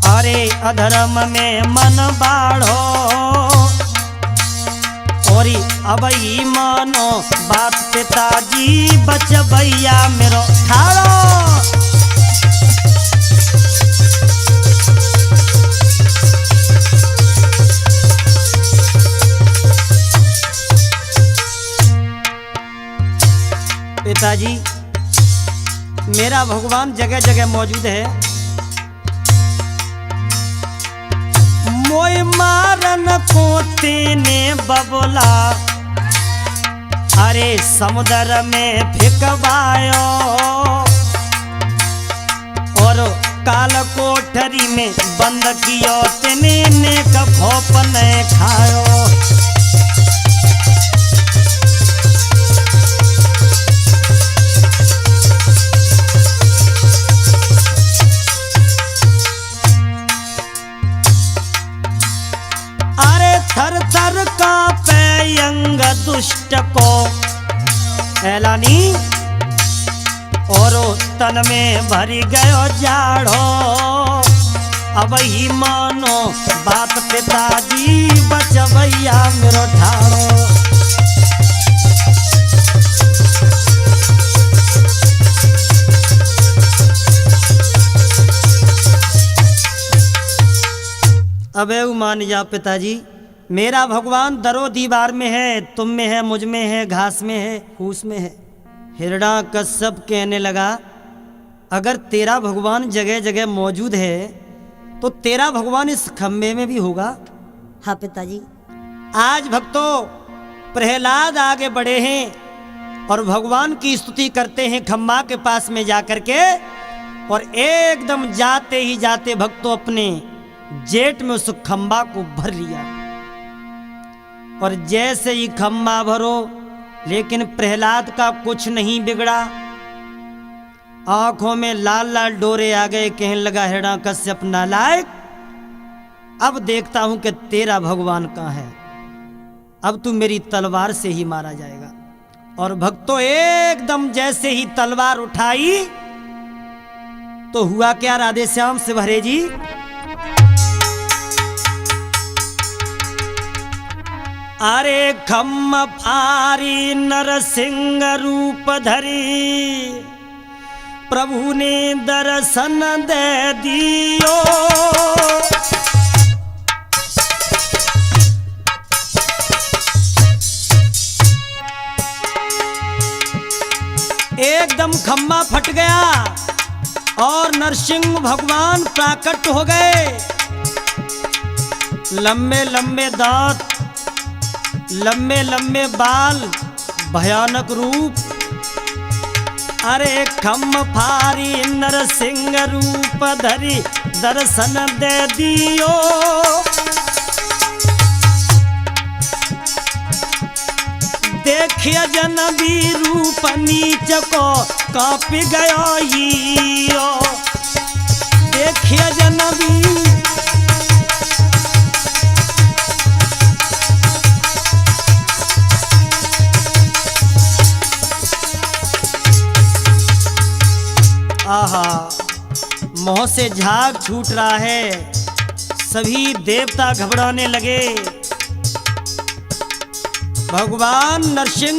अरे अधर्म में मन बाढ़ो और अब ही मानो बात पिताजी बचबैया मेरो ठाड़ो। पिताजी मेरा भगवान जगह जगह मौजूद है, मोय मारन को तेने बबला अरे समुद्र में फेंकवायो और काल कोठरी में बंद कियो तेने ने खोप ने खायो। थर थर कांपे अंग दुष्ट को एलानी और तन में भरी गयो जाड़ो। अब ही मानो बात पिताजी बचबैया मेरो ठाड़ो। अबे मान जा पिताजी, मेरा भगवान दरो दीवार में है, तुम में है, मुझ में है, घास में है, फूस में है। हिरण्यकश्यप कहने लगा अगर तेरा भगवान जगह जगह मौजूद है तो तेरा भगवान इस खम्भे में भी होगा। हाँ पिताजी। आज भक्तों प्रहलाद आगे बढ़े हैं और भगवान की स्तुति करते हैं खम्भा के पास में जाकर के, और एकदम जाते ही जाते भक्तों अपने जेट में उस खम्भा को भर लिया। और जैसे ही खम्भा भरो लेकिन प्रहलाद का कुछ नहीं बिगड़ा, आंखों में लाल लाल डोरे आ गए। कहने लगा हिरण्यकश्यप नालायक, अब देखता हूं कि तेरा भगवान कहाँ है, अब तू मेरी तलवार से ही मारा जाएगा। और भक्तों एकदम जैसे ही तलवार उठाई तो हुआ क्या राधे श्याम से भरे जी। अरे खम्भ फारी नरसिंह रूप धरी, प्रभु ने दर्शन दे दियो। एकदम खम्भा फट गया और नरसिंह भगवान प्रकट हो गए। लंबे लंबे दांत, लंबे लंबे बाल, भयानक रूप। अरे खम्भ फारी नरसिंह रूप धरी, दर्शन दे दियो। देखिए जनबी रूप नीच को कांप गयो। देखिए जनबी आहा, मोह से झाग छूट रहा है। सभी देवता घबराने लगे। भगवान नरसिंह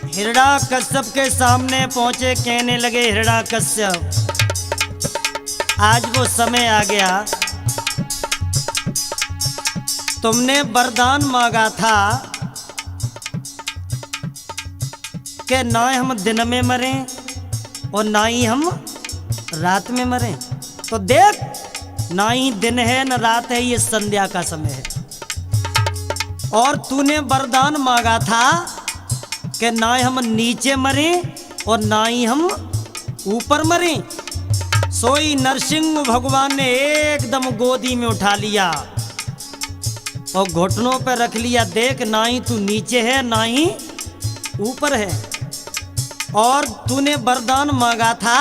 हिरण्यकश्यप के सामने पहुंचे, कहने लगे हिरण्यकश्यप आज वो समय आ गया, तुमने वरदान मांगा था कि ना हम दिन में मरें और ना ही हम रात में मरें। तो देख, ना ही दिन है न रात है, ये संध्या का समय है। और तूने वरदान मांगा था कि ना हम नीचे मरें और ना ही हम ऊपर मरें। सोई नरसिंह भगवान ने एकदम गोदी में उठा लिया और घुटनों पर रख लिया। देख, ना ही तू नीचे है ना ही ऊपर है। और तूने वरदान मांगा था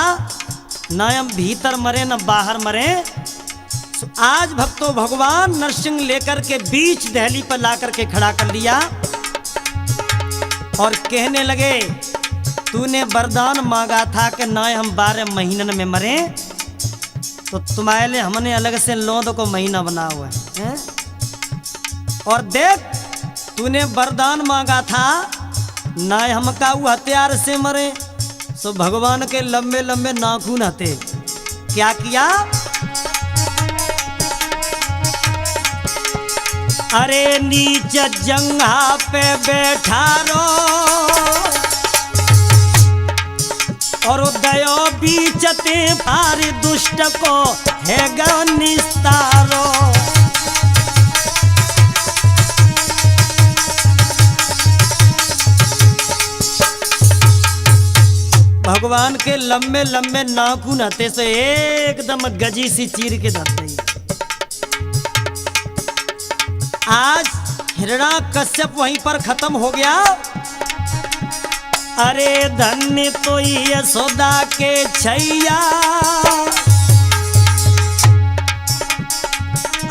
ना हम भीतर मरे न बाहर मरे। आज भक्तों भगवान नरसिंह लेकर के बीच दहली पर ला करके खड़ा कर लिया और कहने लगे तूने वरदान मांगा था कि ना हम 12 महीनन में मरे, तो तुम्हारे लिए हमने अलग से 9 को महीना बना हुआ है। और देख, तूने वरदान मांगा था ना हमका वो हथियार से मरे, सो भगवान के लंबे लंबे नाखून हते। क्या किया? अरे नीच जंघा पे बैठा रो और दयो बीचते पार दुष्ट को है गो निस्तारो। भगवान के लंबे लंबे नाखून हते से एकदम गजी सी चीर के धरते। आज हिरण्याकश्यप वहीं पर खत्म हो गया। अरे धन्य तो यशोदा के छैया,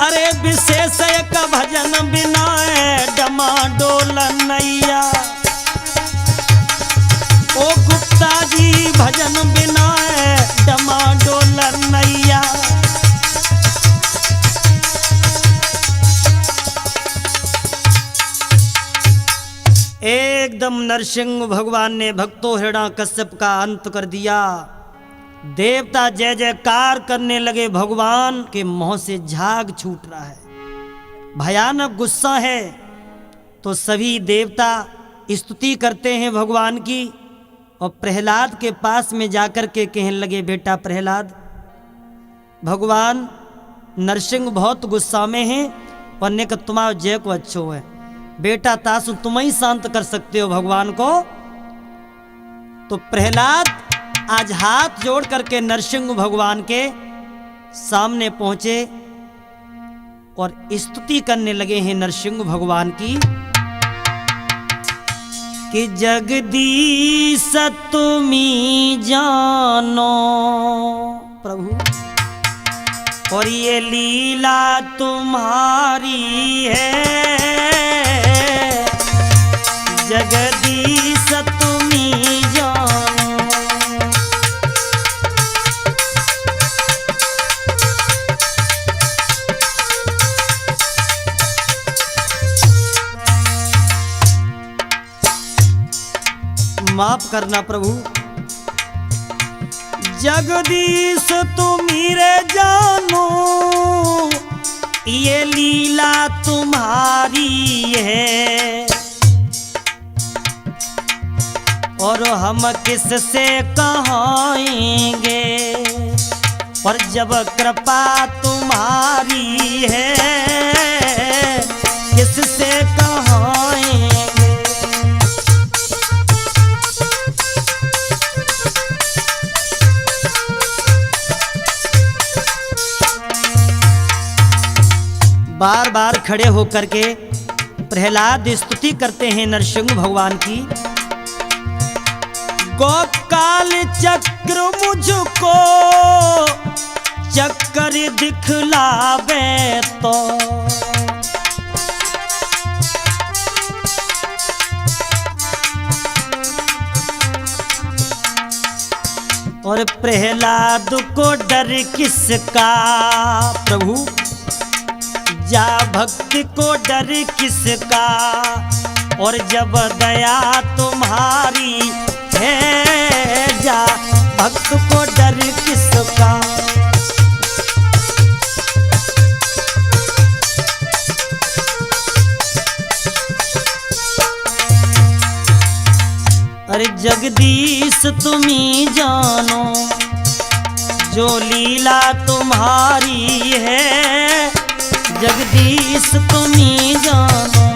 अरे विशेष एक भजन बिना डमाडोल नैया। ओ गुप्ता जी भजन बिना डमाडोल नैया। एकदम नरसिंह भगवान ने भक्तों हिरण्याकश्यप का अंत कर दिया। देवता जय जयकार करने लगे, भगवान के मुंह से झाग छूट रहा है, भयानक गुस्सा है। तो सभी देवता स्तुति करते हैं भगवान की और प्रहलाद के पास में जाकर के कहने लगे, बेटा प्रहलाद, भगवान नरसिंह बहुत गुस्सा में हैं और ने कहा तुम्हारा जय को अच्छो है बेटा, तासु तुम ही शांत कर सकते हो भगवान को। तो प्रहलाद आज हाथ जोड़ करके नरसिंह भगवान के सामने पहुंचे और स्तुति करने लगे हैं नरसिंह भगवान की कि जगदीश तुम्ही जानो प्रभु और ये लीला तुम्हारी है, जगदीश तुम्ही जानो। माफ करना प्रभु, जगदीश तुम्ही रे जानो ये लीला तुम्हारी है और हम किससे कहाएंगे, और जब कृपा तुम्हारी है किससे कहाएंगे। बार बार खड़े होकर के प्रहलाद स्तुति करते हैं नरसिंह भगवान की। गोकाल चक्र मुझको चक्कर दिखलावे तो, और प्रहलाद को डर किसका प्रभु, जा भक्त को डर किसका, और जब दया तुम्हारी है जा भक्त को डर किसका। अरे जगदीश तुम्ही जानो जो लीला तुम्हारी है, जगदीश तुम्ही जानो।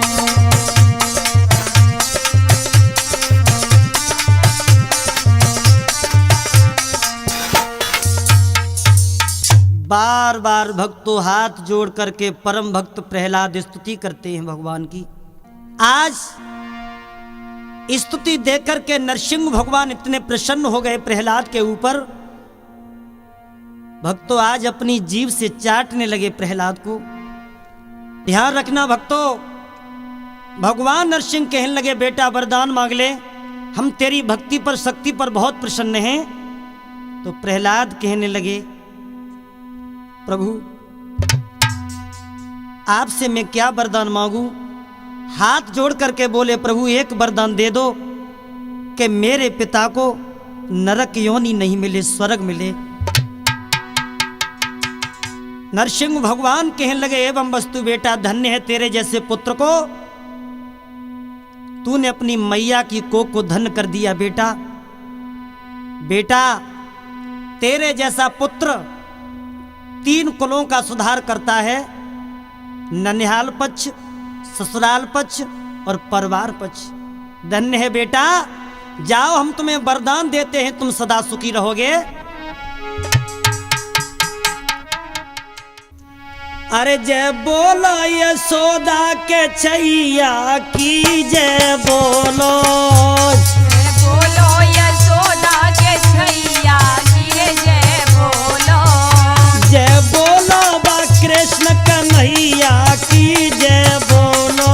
बार बार भक्तों हाथ जोड़ करके परम भक्त प्रहलाद स्तुति करते हैं भगवान की। आज स्तुति देकर के नरसिंह भगवान इतने प्रसन्न हो गए प्रहलाद के ऊपर, भक्तों आज अपनी जीभ से चाटने लगे प्रहलाद को। ध्यान रखना भक्तों, भगवान नरसिंह कहने लगे बेटा वरदान मांग ले, हम तेरी भक्ति पर शक्ति पर बहुत प्रसन्न हैं। तो प्रहलाद कहने लगे प्रभु आपसे मैं क्या वरदान मांगू, हाथ जोड़ करके बोले, प्रभु एक वरदान दे दो कि मेरे पिता को नरक योनि नहीं मिले, स्वर्ग मिले। नरसिंह भगवान कहने लगे, एवं वस्तु बेटा, धन्य है तेरे जैसे पुत्र को, तूने अपनी मैया की कोख को धन्य कर दिया। बेटा बेटा तेरे जैसा पुत्र 3 कुलों का सुधार करता है, ननिहाल पक्ष, ससुराल पक्ष और परिवार पक्ष। धन्य है बेटा, जाओ हम तुम्हें वरदान देते हैं, तुम सदा सुखी रहोगे। अरे जय बोलो यशोदा के छैया की, जय बोलो। जय बोलो यशोदा के छैया की, जय बोलो। जय बोलो बा कृष्ण कन्हैया की, जय बोलो।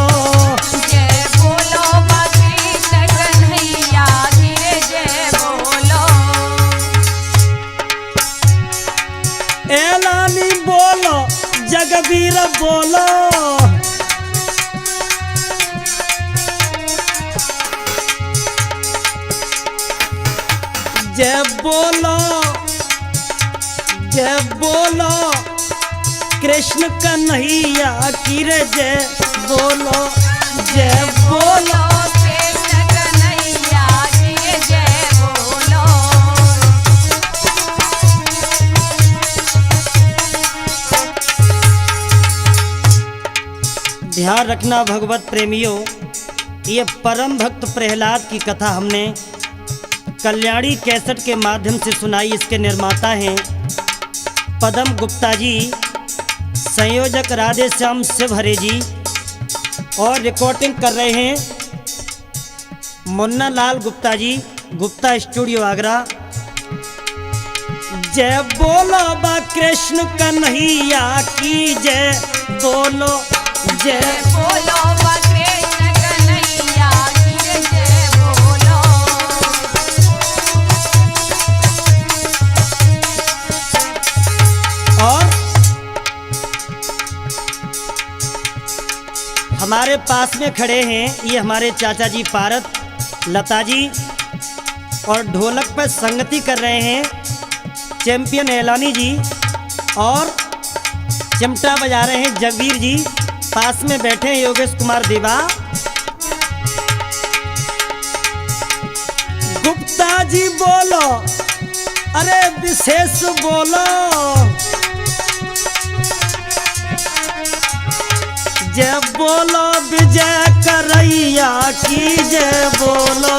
जय बोलो बा कृष्ण कन्हैया की, जय बोलो। ऐलानी बोलो, जगबीर बोलो। जय बोलो, जय बोलो कृष्ण कन्हैया की रे, जय बोलो। जय बोलो, कृष्ण कन्हैया की, जय बोलो। ध्यान रखना भगवत प्रेमियों, ये परम भक्त प्रहलाद की कथा हमने कल्याणी कैसेट के माध्यम से सुनाई। इसके निर्माता हैं पदम गुप्ता जी, संयोजक राधे श्याम शिव हरे जी, और रिकॉर्डिंग कर रहे हैं मुन्ना लाल गुप्ता जी, गुप्ता स्टूडियो आगरा। जय बोलो बा कृष्ण कन्हैया की, जय बोलो। जय बोलो बा कृष्ण कन्हैया की, जय बोलो। और हमारे पास में खड़े हैं ये हमारे चाचा जी पारत लता जी, और ढोलक पर संगति कर रहे हैं चैंपियन एलानी जी, और चिमटा बजा रहे हैं जगवीर जी। पास में बैठे हैं योगेश कुमार देवा। गुप्ता जी बोलो, अरे विशेष बोलो। जय बोलो विजय करैया की, जय बोलो।